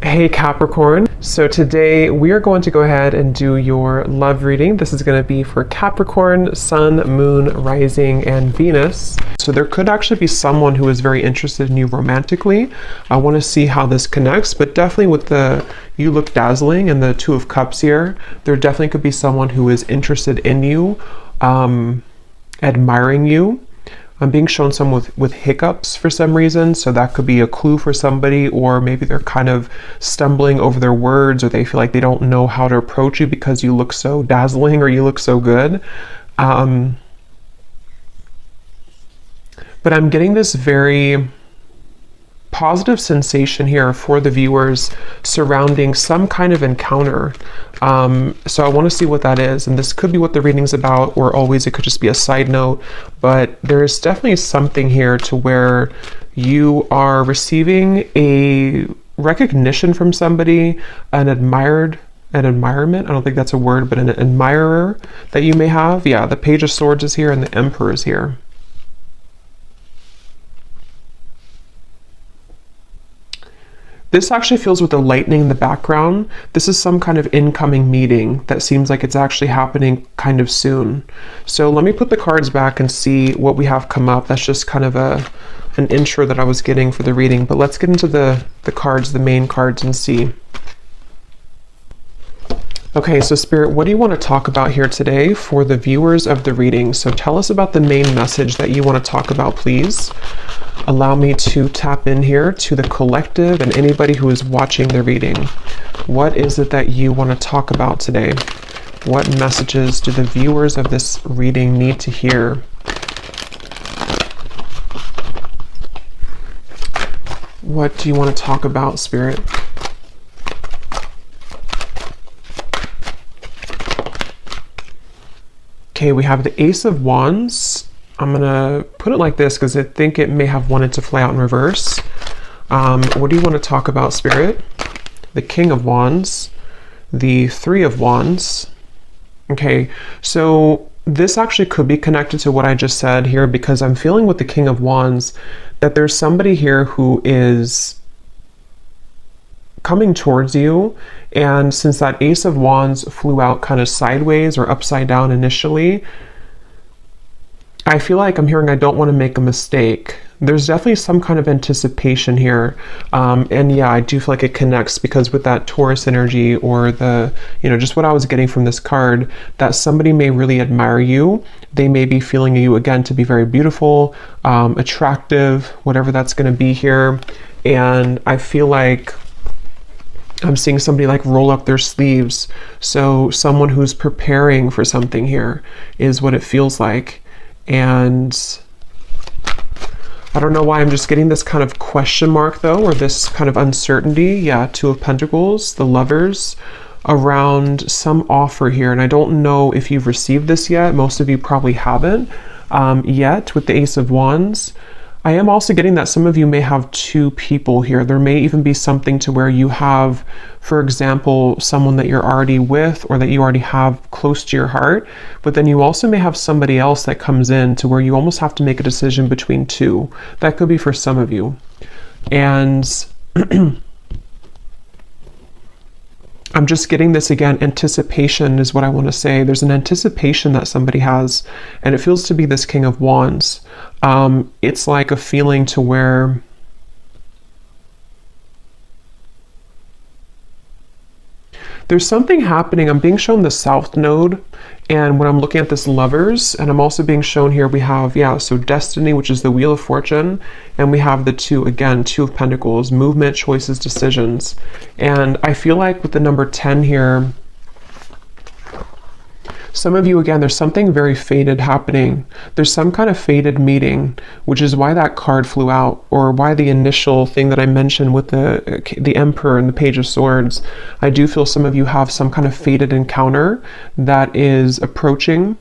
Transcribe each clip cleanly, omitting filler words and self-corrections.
Hey Capricorn, so today we are going to go ahead and do your love reading. This is going to be for Capricorn, Sun, Moon, Rising, and Venus. So there could actually be someone who is very interested in you romantically. I want to see how this connects, but definitely with the you look dazzling and the Two of Cups here, there definitely could be someone who is interested in you, admiring you. I'm being shown some with hiccups for some reason, so that could be a clue for somebody, or maybe they're kind of stumbling over their words, or they feel like they don't know how to approach you because you look so dazzling or you look so good. But I'm getting this very positive sensation here for the viewers surrounding some kind of encounter. So I want to see what that is, and this could be what the reading's about, or always it could just be a side note, but there's definitely something here to where you are receiving a recognition from somebody, an admirement, I don't think that's a word, but an admirer that you may have. Yeah, the Page of Swords is here and the Emperor is here. This actually feels with the lightning in the background. This is some kind of incoming meeting that seems like it's actually happening kind of soon. So let me put the cards back and see what we have come up. That's just kind of an intro that I was getting for the reading, but let's get into the cards, the main cards, and see. Okay, so Spirit, what do you want to talk about here today for the viewers of the reading? So tell us about the main message that you want to talk about, please. Allow me to tap in here to the collective and anybody who is watching the reading. What is it that you want to talk about today? What messages do the viewers of this reading need to hear? What do you want to talk about, Spirit? Okay, we have the Ace of Wands. I'm gonna put it like this because I think it may have wanted to fly out in reverse. What do you want to talk about, Spirit? The King of Wands, the Three of Wands. Okay, so this actually could be connected to what I just said here, because I'm feeling with the King of Wands that there's somebody here who is coming towards you, and since that Ace of Wands flew out kind of sideways or upside down initially, I feel like I'm hearing I don't want to make a mistake. There's definitely some kind of anticipation here. And yeah, I do feel like it connects because with that Taurus energy, or the, just what I was getting from this card, that somebody may really admire you. They may be feeling you again to be very beautiful, attractive, whatever that's going to be here. And I feel like I'm seeing somebody like roll up their sleeves. So someone who's preparing for something here is what it feels like. And I don't know why I'm just getting this kind of question mark though, or this kind of uncertainty. Yeah, Two of Pentacles, the Lovers, around some offer here. And I don't know if you've received this yet. Most of you probably haven't yet with the Ace of Wands. I am also getting that some of you may have two people here. There may even be something to where you have, for example, someone that you're already with or that you already have close to your heart, but then you also may have somebody else that comes in to where you almost have to make a decision between two. That could be for some of you. And I'm just getting this again, anticipation is what I want to say. There's an anticipation that somebody has, and it feels to be this King of Wands. It's like a feeling to where there's something happening. I'm being shown the South Node, and when I'm looking at this Lovers, and I'm also being shown here, we have, so Destiny, which is the Wheel of Fortune, and we have the Two of Pentacles, movement, choices, decisions. And I feel like with the number 10 here, some of you, again, there's something very fated happening. There's some kind of fated meeting, which is why that card flew out, or why the initial thing that I mentioned with the Emperor and the Page of Swords. I do feel some of you have some kind of fated encounter that is approaching,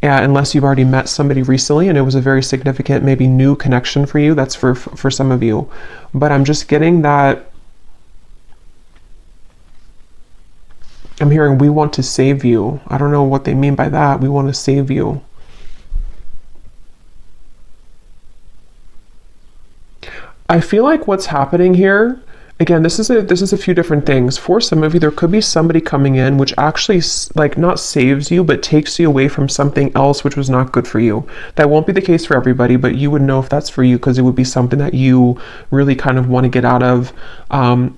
unless you've already met somebody recently and it was a very significant, maybe new connection for you. That's for some of you. But I'm just getting that I'm hearing, we want to save you. I don't know what they mean by that. We want to save you. I feel like what's happening here again, this is a few different things. For some of you, there could be somebody coming in which actually like not saves you, but takes you away from something else which was not good for you. That won't be the case for everybody, but you would know if that's for you because it would be something that you really kind of want to get out of.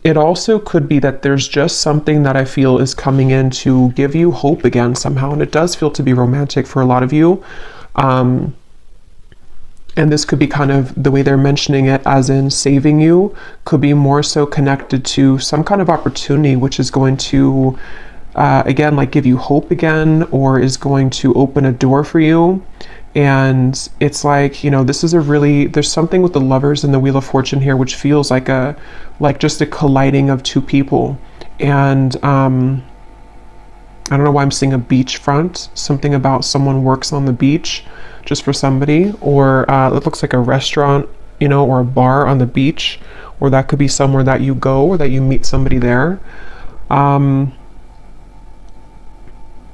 It also could be that there's just something that I feel is coming in to give you hope again somehow, and it does feel to be romantic for a lot of you. And this could be kind of the way they're mentioning it, as in saving you, could be more so connected to some kind of opportunity which is going to, again, like give you hope again, or is going to open a door for you. And it's like, you know, this is a really, there's something with the Lovers and the Wheel of Fortune here, which feels like just a colliding of two people. And I don't know why I'm seeing a beachfront, something about someone works on the beach just for somebody, or it looks like a restaurant, you know, or a bar on the beach, or that could be somewhere that you go or that you meet somebody there. Yeah,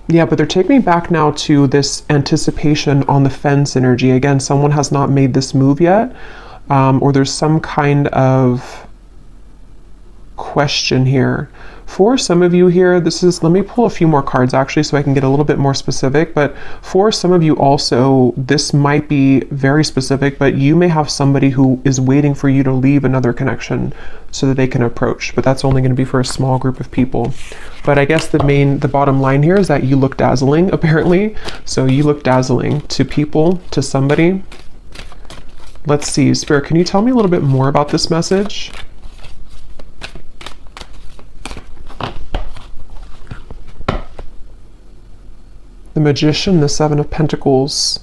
but they're taking me back now to this anticipation on the fence energy. Again, someone has not made this move yet, or there's some kind of question here. For some of you here, let me pull a few more cards actually so I can get a little bit more specific, but for some of you also, this might be very specific, but you may have somebody who is waiting for you to leave another connection so that they can approach, but that's only going to be for a small group of people. But I guess the bottom line here is that you look dazzling, apparently. So you look dazzling to people, to somebody. Let's see, Spirit, can you tell me a little bit more about this message? The Magician, the Seven of Pentacles.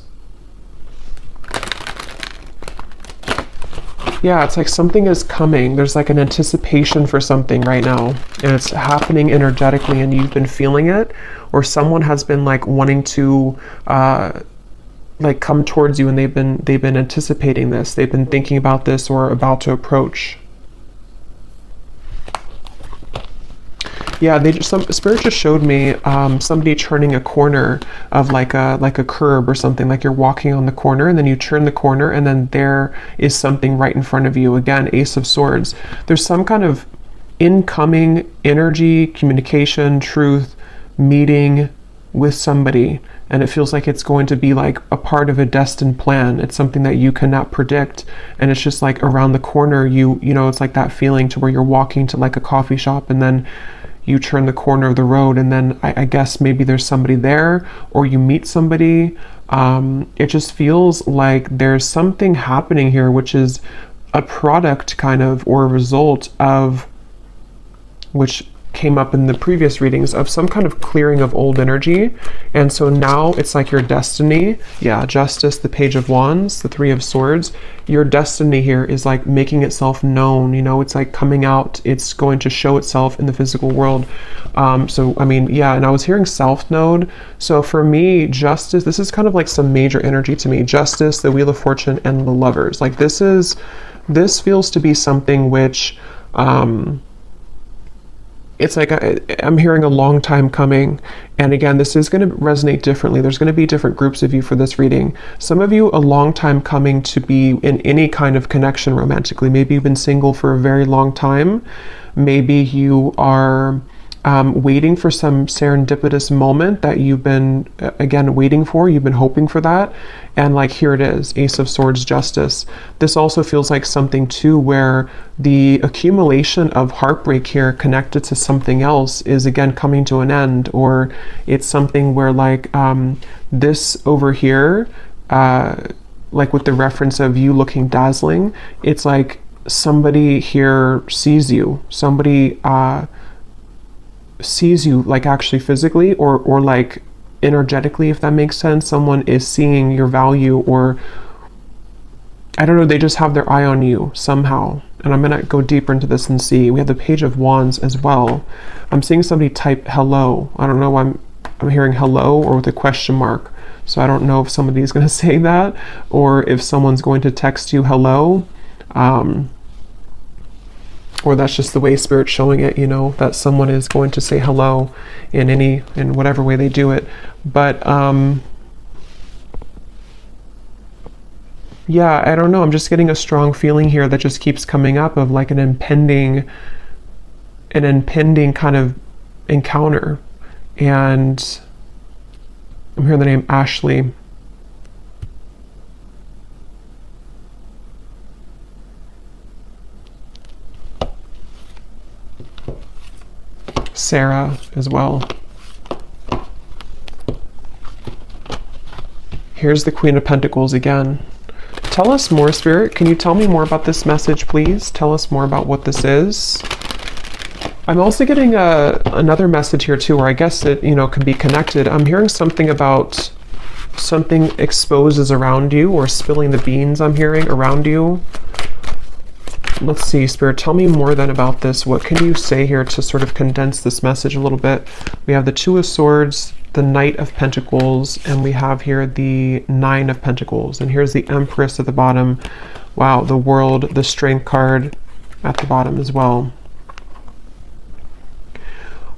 Yeah, it's like something is coming. There's like an anticipation for something right now, and it's happening energetically, and you've been feeling it, or someone has been like wanting to like come towards you, and they've been anticipating this. They've been thinking about this or about to approach. Yeah, Spirit just showed me somebody turning a corner of like a curb or something, like you're walking on the corner and then you turn the corner and then there is something right in front of you. Again, Ace of Swords. There's some kind of incoming energy, communication, truth, meeting with somebody, and it feels like it's going to be like a part of a destined plan. It's something that you cannot predict, and it's just like around the corner. You know, it's like that feeling to where you're walking to like a coffee shop and then you turn the corner of the road, and then I guess maybe there's somebody there, or you meet somebody. It just feels like there's something happening here, which is a product kind of, or a result of, which came up in the previous readings, of some kind of clearing of old energy. And so now it's like your destiny. Yeah, Justice, the Page of Wands, the Three of Swords. Your destiny here is like making itself known, you know, it's like coming out, it's going to show itself in the physical world. So, I mean, yeah, and I was hearing South Node. So for me, Justice, this is kind of like some major energy to me. Justice, the Wheel of Fortune, and the Lovers. Like this feels to be something which, it's like I'm hearing a long time coming. And again, this is going to resonate differently. There's going to be different groups of you for this reading. Some of you, a long time coming to be in any kind of connection romantically. Maybe you've been single for a very long time. Maybe you are waiting for some serendipitous moment that you've been, again, waiting for. You've been hoping for that. And like, here it is, Ace of Swords, Justice. This also feels like something too where the accumulation of heartbreak here connected to something else is again coming to an end, or it's something where like this over here, like with the reference of you looking dazzling, it's like somebody here sees you, somebody sees you like actually physically or like energetically, if that makes sense. Someone is seeing your value, or I don't know, they just have their eye on you somehow. And I'm gonna go deeper into this and see. We have the Page of Wands as well. I'm seeing somebody type hello. I don't know why I'm hearing hello or with a question mark. So I don't know if somebody's gonna say that or if someone's going to text you hello. Or that's just the way Spirit's showing it, you know, that someone is going to say hello in whatever way they do it. But yeah, I don't know. I'm just getting a strong feeling here that just keeps coming up of like an impending an impending kind of encounter. And I'm hearing the name Ashley. Sarah as well. Here's the Queen of Pentacles again. Tell us more, Spirit. Can you tell me more about this message, please? Tell us more about what this is. I'm also getting another message here too, where I guess it, you know, can be connected. I'm hearing something about something exposes around you, or spilling the beans, I'm hearing, around you. Let's see, Spirit, tell me more then about this. What can you say here to sort of condense this message a little bit? We have the Two of Swords, the Knight of Pentacles, and we have here the Nine of Pentacles. And here's the Empress at the bottom. Wow, the World, the Strength card at the bottom as well.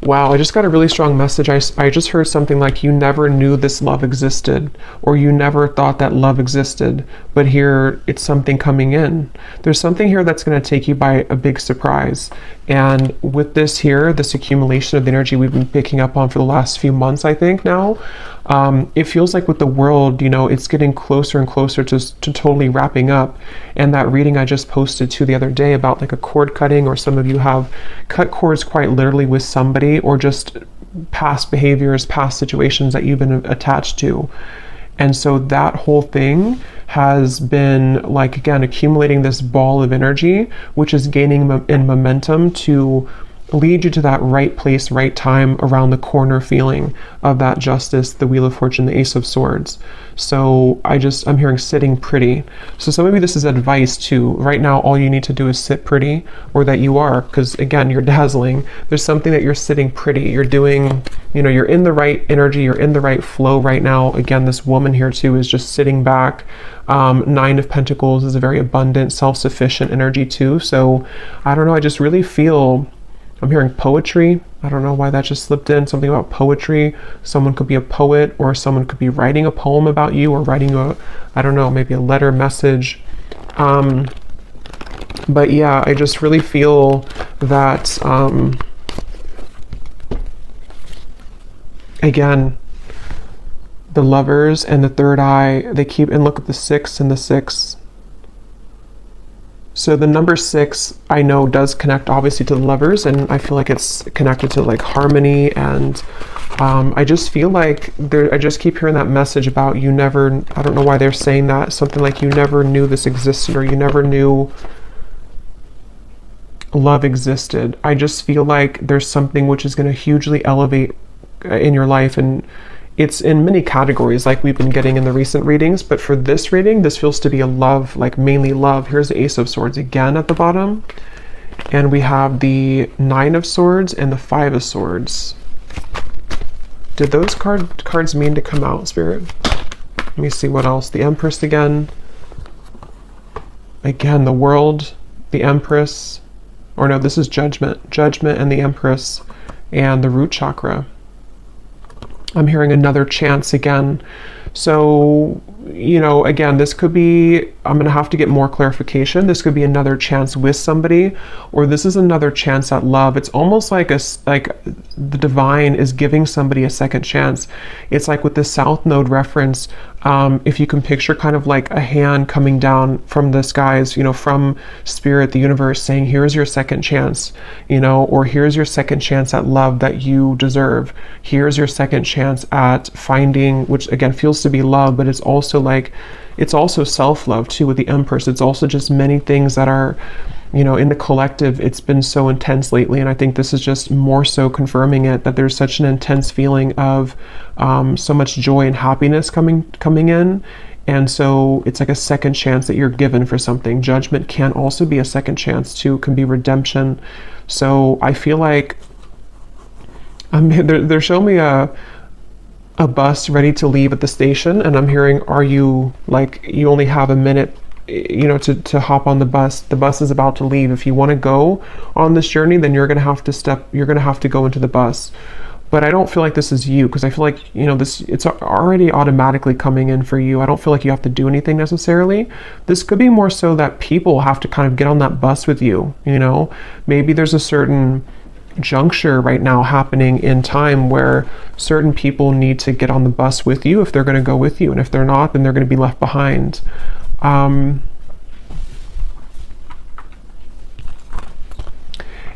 Wow, I just got a really strong message. I just heard something like, you never knew this love existed, or you never thought that love existed, but here it's something coming in. There's something here that's going to take you by a big surprise. And with this here, this accumulation of the energy we've been picking up on for the last few months, I think now, it feels like with the world, you know, it's getting closer and closer to totally wrapping up. And that reading I just posted to the other day about like a cord cutting, or some of you have cut cords quite literally with somebody, or just past behaviors, past situations that you've been attached to. And so that whole thing has been, like, again, accumulating this ball of energy, which is gaining in momentum to lead you to that right place, right time, around the corner feeling of that Justice, the Wheel of Fortune, the Ace of Swords. So I'm hearing sitting pretty. So some of you, this is advice too. Right now, all you need to do is sit pretty, or that you are, because again, you're dazzling. There's something that you're sitting pretty. You're doing, you know, you're in the right energy, you're in the right flow right now. Again, this woman here too is just sitting back. Nine of Pentacles is a very abundant, self-sufficient energy too. So I don't know, I just really feel, I'm hearing poetry. I don't know why that just slipped in. Something about poetry. Someone could be a poet, or someone could be writing a poem about you, or writing I don't know, maybe a letter message. But yeah, I just really feel that, again, the Lovers and the Third Eye, they keep, and look at the 6 and the 6. So the number 6, I know, does connect obviously to the Lovers, and I feel like it's connected to like harmony. And I just feel like I just keep hearing that message about you never, I don't know why they're saying that, something like you never knew this existed, or you never knew love existed. I just feel like there's something which is going to hugely elevate in your life, and it's in many categories like we've been getting in the recent readings, but for this reading, this feels to be a love, like mainly love. Here's the Ace of Swords again at the bottom, and we have the Nine of Swords and the Five of Swords. Did those cards mean to come out, Spirit? Let me see what else. The Empress again. Again, the World, the Empress, or no, this is Judgment. Judgment and the Empress, and the Root Chakra. I'm hearing another chance again. So, you know, again, this could be, I'm going to have to get more clarification. This could be another chance with somebody, or this is another chance at love. It's almost like the divine is giving somebody a second chance. It's like with the South Node reference, if you can picture kind of like a hand coming down from the skies, you know, from Spirit, the universe, saying, here's your second chance, you know, or here's your second chance at love that you deserve. Here's your second chance at finding, which again feels to be love, but it's also like, it's also self-love too with the Empress. It's also just many things that are, you know, in the collective, it's been so intense lately. And I think this is just more so confirming it, that there's such an intense feeling of so much joy and happiness coming in. And so it's like a second chance that you're given for something. Judgment can also be a second chance too, can be redemption. So I feel like they're showing me a bus ready to leave at the station, and I'm hearing, are you, like, you only have a minute, you know, to hop on the bus. The bus is about to leave. If you want to go on this journey, then you're going to have to go into the bus. But I don't feel like this is you, because I feel like, you know, it's already automatically coming in for you. I don't feel like you have to do anything necessarily. This could be more so that people have to kind of get on that bus with you, you know. Maybe there's a certain juncture right now happening in time where certain people need to get on the bus with you if they're going to go with you, and if they're not, then they're going to be left behind.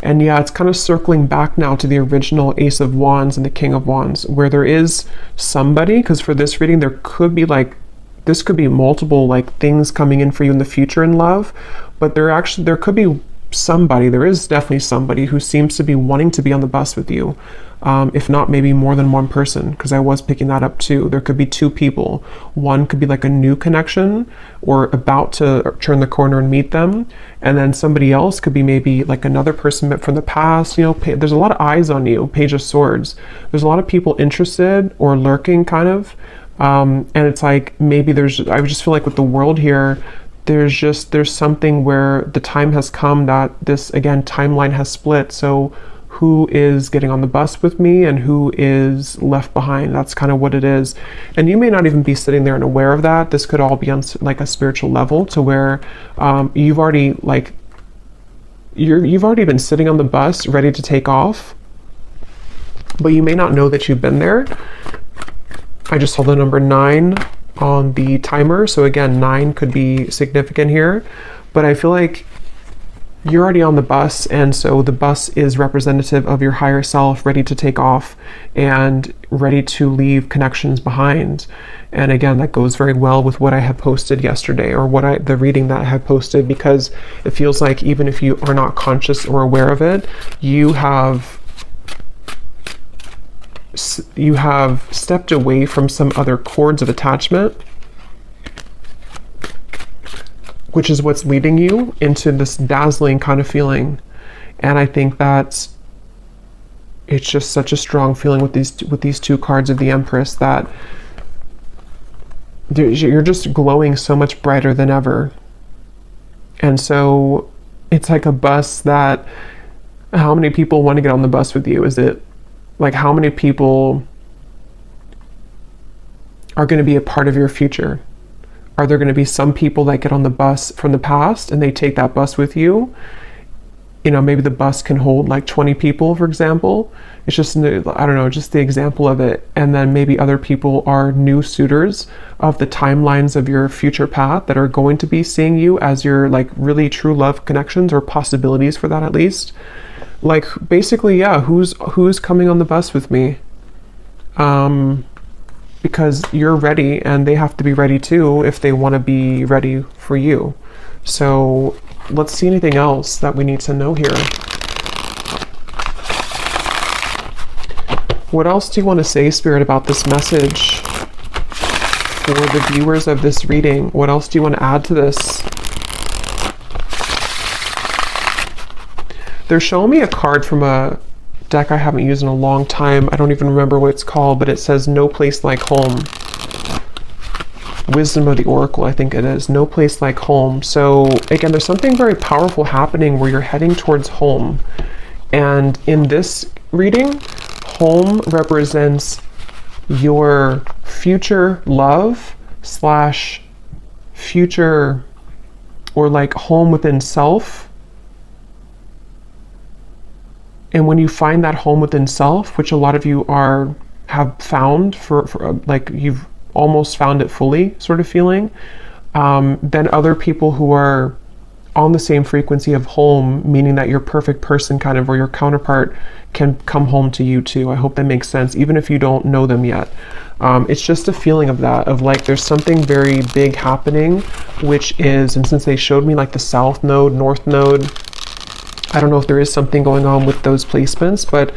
And yeah, it's kind of circling back now to the original Ace of Wands and the King of Wands, where there is somebody, because for this reading, there could be like, this could be multiple like things coming in for you in the future in love, but there could be somebody, there is definitely somebody who seems to be wanting to be on the bus with you. If not, maybe more than one person, because I was picking that up too. There could be two people. One could be like a new connection or about to turn the corner and meet them. And then somebody else could be maybe like another person from the past. You know, there's a lot of eyes on you, Page of Swords. There's a lot of people interested or lurking kind of. And it's like, maybe I just feel like with the world here, there's something where the time has come that this, again, timeline has split. So who is getting on the bus with me and who is left behind? That's kind of what it is. And you may not even be sitting there and aware of that. This could all be on like a spiritual level, to where you've already been sitting on the bus ready to take off, but you may not know that you've been there. I just saw the number 9 on the timer. So again, 9 could be significant here, but I feel like you're already on the bus, and so the bus is representative of your higher self, ready to take off and ready to leave connections behind. And again, that goes very well with what I had posted yesterday, or the reading that I had posted, because it feels like even if you are not conscious or aware of it, you have stepped away from some other cords of attachment, which is what's leading you into this dazzling kind of feeling. And I think that it's just such a strong feeling with these two cards of the Empress, that you're just glowing so much brighter than ever. And so it's like a bus that, how many people want to get on the bus with you? Is it like, how many people are going to be a part of your future? Are there going to be some people that get on the bus from the past and they take that bus with you? You know, maybe the bus can hold like 20 people, for example. It's just, I don't know, just the example of it. And then maybe other people are new suitors of the timelines of your future path that are going to be seeing you as your like really true love connections, or possibilities for that at least. Like basically, yeah, who's coming on the bus with me? Because you're ready, and they have to be ready too if they want to be ready for you. So let's see anything else that we need to know here. What else do you want to say, Spirit, about this message for the viewers of this reading? What else do you want to add to this? They're showing me a card from a deck I haven't used in a long time. I don't even remember what it's called, but it says No Place Like Home. Wisdom of the Oracle, I think it is. No Place Like Home. So again, there's something very powerful happening where you're heading towards home. And in this reading, home represents your future love / future, or like home within self. And when you find that home within self, which a lot of you have found for like you've almost found it fully sort of feeling, then other people who are on the same frequency of home, meaning that your perfect person kind of, or your counterpart, can come home to you too. I hope that makes sense, even if you don't know them yet. It's just a feeling of that, of like there's something very big happening, which is, and since they showed me like the South Node, North Node, I don't know if there is something going on with those placements, but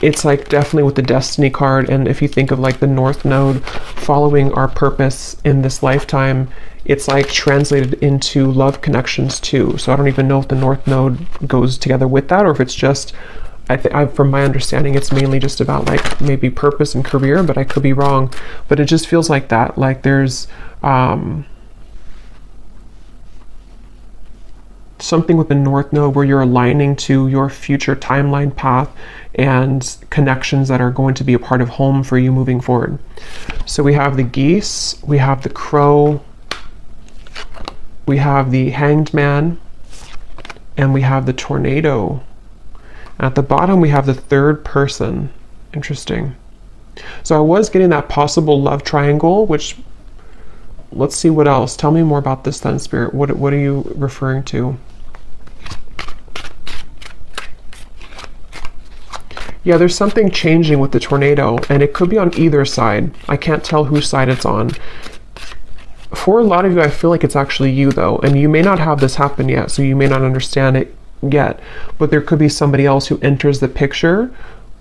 it's like definitely with the Destiny card. And if you think of like the North Node following our purpose in this lifetime, it's like translated into love connections too. So I don't even know if the North Node goes together with that, or if it's just, from my understanding, it's mainly just about like maybe purpose and career, but I could be wrong. But it just feels like that, like there's something with the North Node where you're aligning to your future timeline path and connections that are going to be a part of home for you moving forward. So we have the Geese, we have the Crow, we have the Hanged Man, and we have the Tornado. At the bottom, we have the third person. Interesting. So I was getting that possible love triangle, which, let's see what else. Tell me more about this then, Spirit. What are you referring to? Yeah, there's something changing with the tornado, and it could be on either side. I can't tell whose side it's on. For a lot of you, I feel like it's actually you, though, and you may not have this happen yet, so you may not understand it yet, but there could be somebody else who enters the picture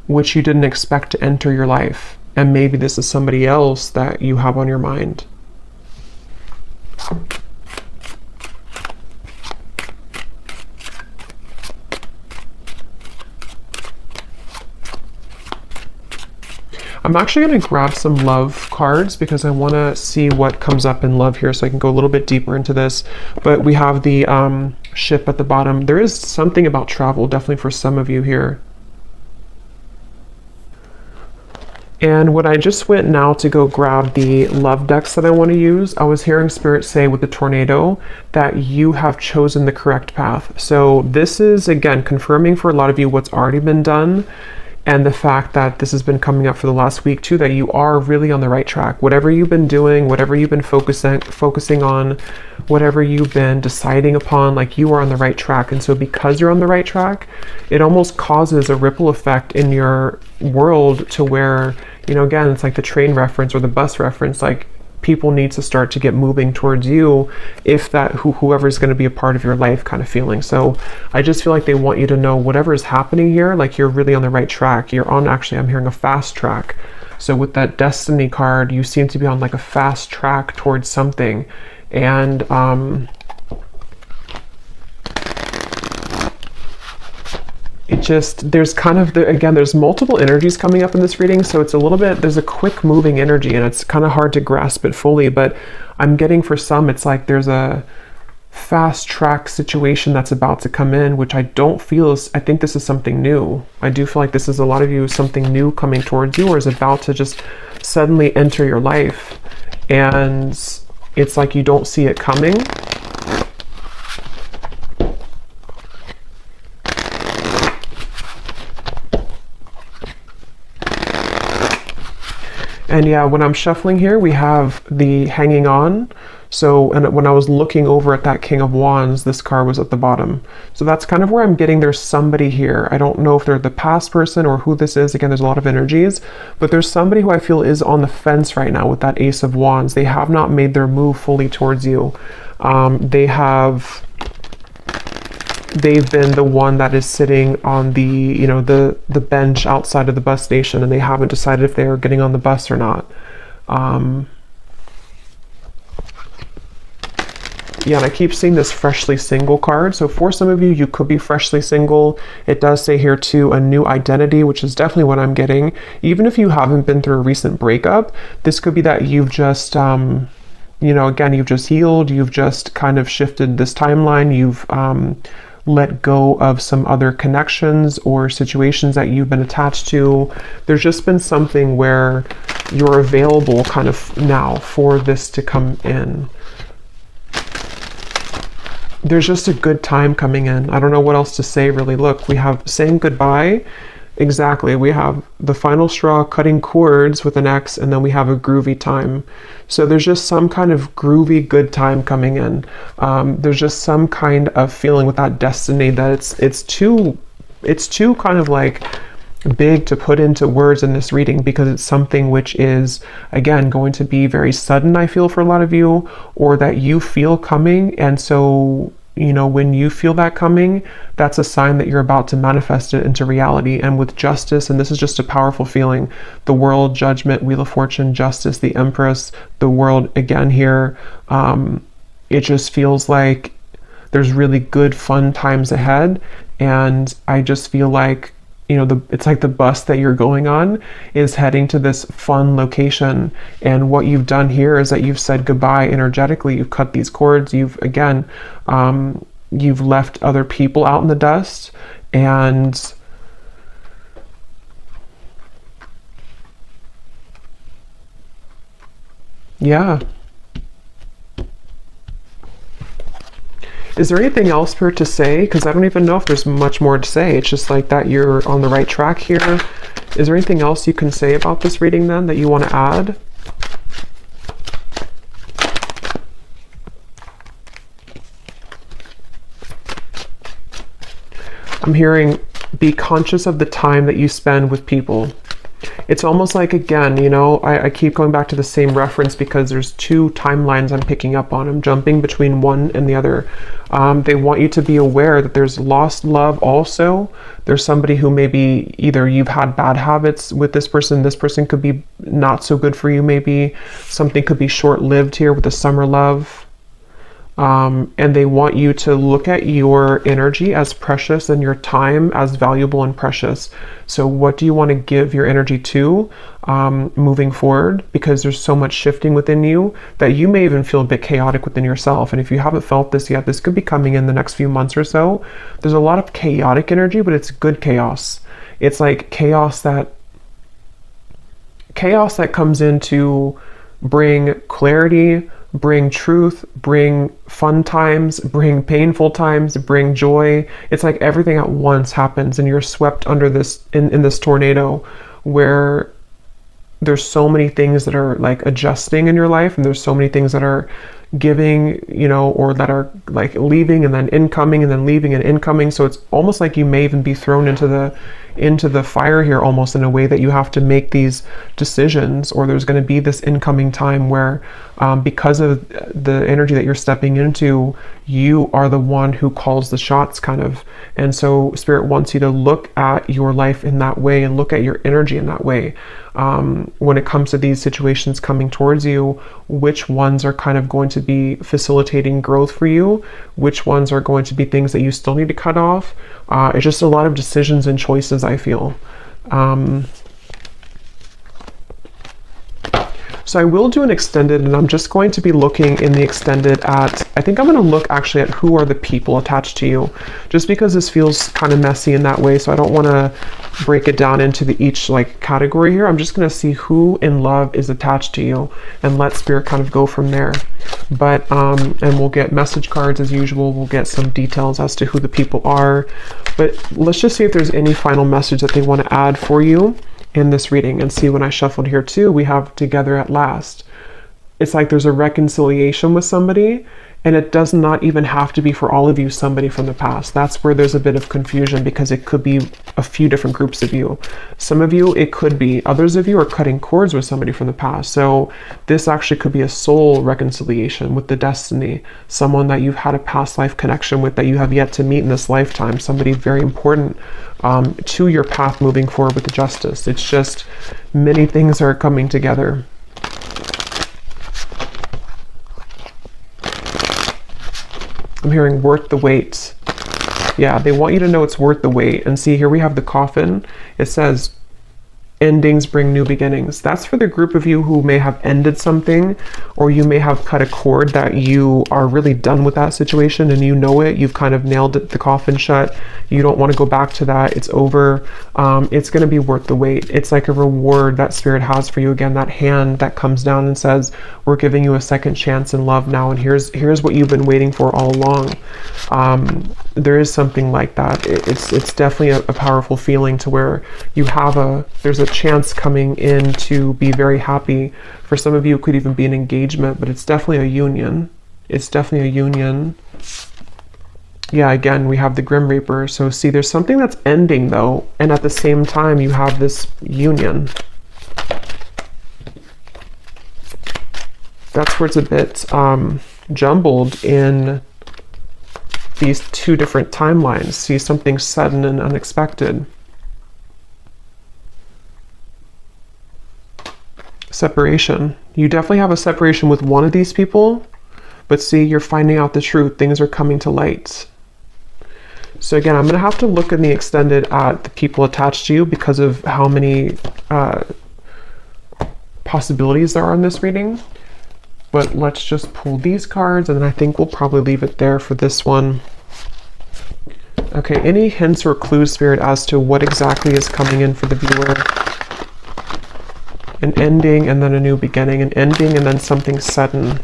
which you didn't expect to enter your life, and maybe this is somebody else that you have on your mind. I'm actually going to grab some love cards because I want to see what comes up in love here, so I can go a little bit deeper into this. But we have the ship at the bottom. There is something about travel, definitely for some of you here. And when I just went now to go grab the love decks that I want to use, I was hearing Spirit say with the tornado that you have chosen the correct path. So this is, again, confirming for a lot of you what's already been done, and the fact that this has been coming up for the last week too, that you are really on the right track. Whatever you've been doing, whatever you've been focusing on, whatever you've been deciding upon, like, you are on the right track. And so because you're on the right track, it almost causes a ripple effect in your world to where, you know, again, it's like the train reference or the bus reference, like, people need to start to get moving towards you, if that whoever's going to be a part of your life kind of feeling. So I just feel like they want you to know whatever is happening here, like, you're really on the right track. You're on, actually, I'm hearing a fast track. So with that Destiny card, you seem to be on like a fast track towards something. And it just, there's kind of, again, there's multiple energies coming up in this reading, so it's a little bit, there's a quick moving energy, and it's kind of hard to grasp it fully, but I'm getting, for some, it's like there's a fast track situation that's about to come in, which I don't feel is, I think this is something new. I do feel like this is, a lot of you, something new coming towards you, or is about to just suddenly enter your life, and it's like you don't see it coming. And yeah, when I'm shuffling here, we have the hanging on. So, and when I was looking over at that King of Wands, this card was at the bottom. So that's kind of where I'm getting, there's somebody here. I don't know if they're the past person or who this is. Again, there's a lot of energies, but there's somebody who I feel is on the fence right now with that Ace of Wands. They have not made their move fully towards you. They've been the one that is sitting on the, you know, the bench outside of the bus station, and they haven't decided if they're getting on the bus or not. Yeah, and I keep seeing this freshly single card. So for some of you, you could be freshly single. It does say here too, a new identity, which is definitely what I'm getting. Even if you haven't been through a recent breakup, this could be that you've just, you know, again, you've just healed. You've just kind of shifted this timeline. You've let go of some other connections or situations that you've been attached to. There's just been something where you're available kind of now for this to come in. There's just a good time coming in. I don't know what else to say, really. Look, we have saying goodbye. Exactly. We have the final straw, cutting cords with an X, and then we have a groovy time. So there's just some kind of groovy good time coming in. There's just some kind of feeling with that destiny that it's too kind of like big to put into words in this reading, because it's something which is, again, going to be very sudden, I feel, for a lot of you, or that you feel coming. And so, you know, when you feel that coming, that's a sign that you're about to manifest it into reality. And with justice, and this is just a powerful feeling, the World, Judgment, Wheel of Fortune, Justice, the Empress, the World again here, it just feels like there's really good, fun times ahead. And I just feel like, you know, it's like the bus that you're going on is heading to this fun location. And what you've done here is that you've said goodbye energetically. You've cut these cords. You've, again, you've left other people out in the dust. And yeah. Is there anything else, Spirit, to say? Because I don't even know if there's much more to say. It's just like that you're on the right track here. Is there anything else you can say about this reading then that you want to add? I'm hearing, be conscious of the time that you spend with people. It's almost like, again, you know, I keep going back to the same reference because there's two timelines I'm picking up on. I'm jumping between one and the other. They want you to be aware that there's lost love also. There's somebody who maybe either you've had bad habits with this person could be not so good for you maybe. Something could be short-lived here with the summer love. And they want you to look at your energy as precious and your time as valuable and precious. So what do you want to give your energy to moving forward? Because there's so much shifting within you that you may even feel a bit chaotic within yourself. And if you haven't felt this yet, this could be coming in the next few months or so. There's a lot of chaotic energy, but it's good chaos. It's like chaos that comes in to bring clarity, bring truth, bring fun times, bring painful times, bring joy. It's like everything at once happens and you're swept under this in this tornado where there's so many things that are like adjusting in your life, and there's so many things that are giving, you know, or that are like leaving and then incoming and then leaving and incoming. So it's almost like you may even be thrown into the fire here, almost in a way that you have to make these decisions, or there's going to be this incoming time where because of the energy that you're stepping into, you are the one who calls the shots, kind of. And so Spirit wants you to look at your life in that way and look at your energy in that way. When it comes to these situations coming towards you, which ones are kind of going to be facilitating growth for you, which ones are going to be things that you still need to cut off. It's just a lot of decisions and choices, I feel. So I will do an extended, and I'm just going to be looking in the extended at, I think I'm going to look actually at who are the people attached to you, just because this feels kind of messy in that way. So I don't want to break it down into each like category here. I'm just going to see who in love is attached to you and let Spirit kind of go from there. But, and we'll get message cards as usual. We'll get some details as to who the people are, but let's just see if there's any final message that they want to add for you in this reading. And see, when I shuffled here too, we have together at last. It's like there's a reconciliation with somebody, and it does not even have to be for all of you somebody from the past. That's where there's a bit of confusion, because it could be a few different groups of you. Some of you, it could be. Others of you are cutting cords with somebody from the past. So this actually could be a soul reconciliation with the destiny, someone that you've had a past life connection with that you have yet to meet in this lifetime, somebody very important to your path moving forward with the justice. It's just many things are coming together. I'm hearing worth the wait. Yeah, they want you to know it's worth the wait. And see, here we have the coffin. It says, endings bring new beginnings. That's for the group of you who may have ended something, or you may have cut a cord that you are really done with that situation and you know it. You've kind of nailed it, the coffin shut. You don't want to go back to that. It's over. It's going to be worth the wait. It's like a reward that Spirit has for you. Again, that hand that comes down and says, we're giving you a second chance in love now, and here's what you've been waiting for all along. There is something like that. It's definitely a powerful feeling to where you have there's a chance coming in to be very happy. For some of you, it could even be an engagement, but it's definitely a union. It's definitely a union. Yeah, again, we have the Grim Reaper. So see, there's something that's ending though, and at the same time you have this union. That's where it's a bit jumbled in these two different timelines. See, something sudden and unexpected. Separation. You definitely have a separation with one of these people, but see, you're finding out the truth. Things are coming to light. So again, I'm going to have to look in the extended at the people attached to you because of how many possibilities there are in this reading. But let's just pull these cards, and then I think we'll probably leave it there for this one. Okay, any hints or clues, Spirit, as to what exactly is coming in for the viewer? An ending and then a new beginning, an ending and then something sudden.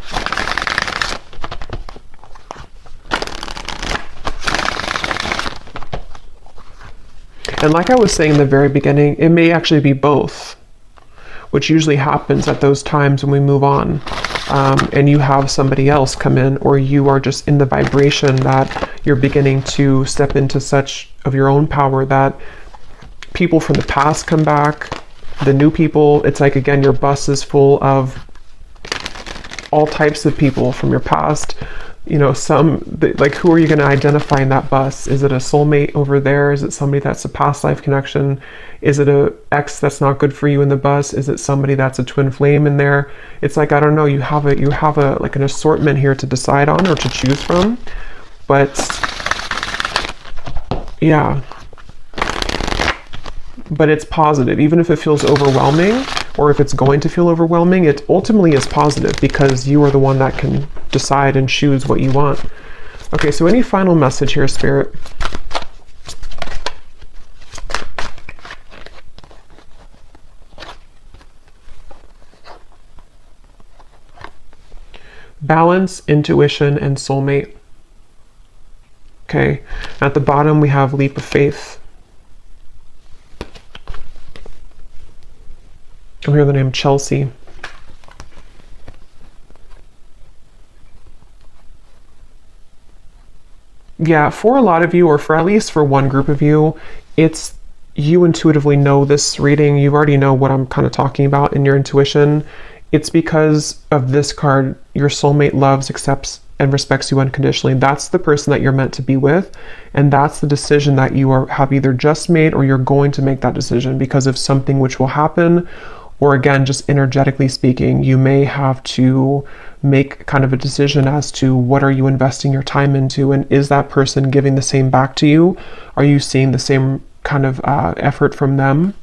And like I was saying in the very beginning, it may actually be both, which usually happens at those times when we move on, and you have somebody else come in, or you are just in the vibration that you're beginning to step into such of your own power that people from the past come back, the new people. It's like, again, your bus is full of all types of people from your past. You know, like, who are you going to identify in that bus? Is it a soulmate over there? Is it somebody that's a past life connection? Is it a ex that's not good for you in the bus? Is it somebody that's a twin flame in there? It's like, I don't know, you have a like an assortment here to decide on or to choose from. But yeah, but it's positive. Even if it feels overwhelming, or if it's going to feel overwhelming, it ultimately is positive, because you are the one that can decide and choose what you want. Okay, so any final message here, Spirit? Balance, intuition, and soulmate. Okay, at the bottom we have leap of faith. I hear the name Chelsea. Yeah, for a lot of you, or for at least for one group of you, it's, you intuitively know this reading. You already know what I'm kind of talking about in your intuition. It's because of this card. Your soulmate loves, accepts, and respects you unconditionally. That's the person that you're meant to be with. And that's the decision that you have either just made, or you're going to make that decision because of something which will happen. Or again, just energetically speaking, you may have to make kind of a decision as to what are you investing your time into, and is that person giving the same back to you? Are you seeing the same kind of effort from them?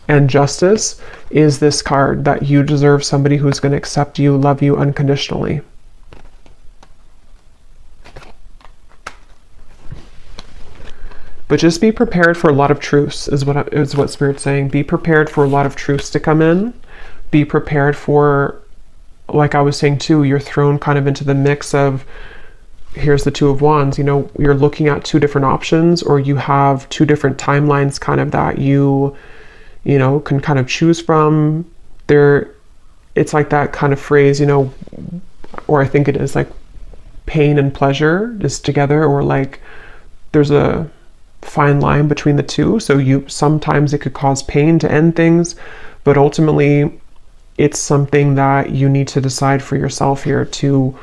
And justice is this card, that you deserve somebody who's going to accept you, love you unconditionally. But just be prepared for a lot of truths, is what Spirit's saying. Be prepared for a lot of truths to come in. Be prepared for, like I was saying too, you're thrown kind of into the mix of, here's the Two of Wands. You know, you're looking at two different options, or you have two different timelines kind of that you know, can kind of choose from. It's like that kind of phrase, you know, or I think it is like pain and pleasure is together, or like there's a fine line between the two. So sometimes it could cause pain to end things, but ultimately it's something that you need to decide for yourself here, to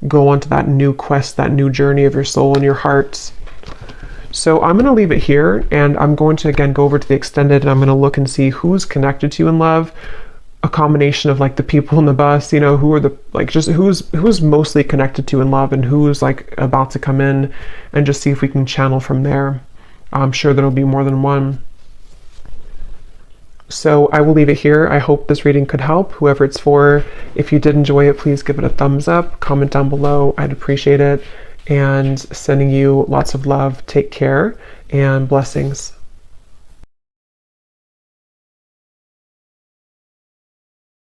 go onto that new quest, that new journey of your soul and your heart. So I'm going to leave it here, and I'm going to again go over to the extended, and I'm going to look and see who's connected to you in love. A combination of like the people in the bus, you know, who are the, like, just who's mostly connected to in love, and who's like about to come in, and just see if we can channel from there. I'm sure there'll be more than one. So I will leave it here. I hope this reading could help whoever it's for. If you did enjoy it, please give it a thumbs up, comment down below. I'd appreciate it. And sending you lots of love. Take care and blessings.